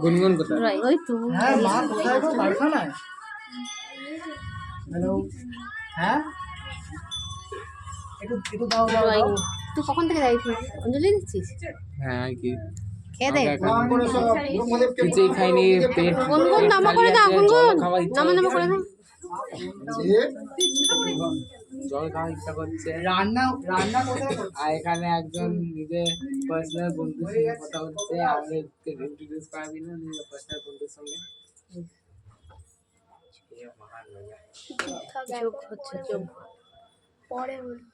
গুনগুন কোথায়? ওই তো হ্যাঁ মা কোথায় গো? কারখানায়। হ্যালো হ্যাঁ একটু দাও দাও দাও। তুই কখন থেকে দাঁড়িয়ে অঞ্জলি দিচ্ছিস? হ্যাঁ কি খেয়ে দে। কিছুই খাইনি, পেট গুনগুন নামা করে দাও, গুনগুন নামা নামা করে দাও। জল খাওয়ার ইচ্ছা করছে। রান্না রান্না কোথায় করছো? আর এখানে একজন নিজে পার্সোনাল বন্ধুর সঙ্গে কথা হচ্ছে, আমি ইন্ট্রোডিউস করাবি না নিজের পার্সোনাল বন্ধুর সঙ্গে? যোগ হচ্ছে যোগ। পরে বলছি।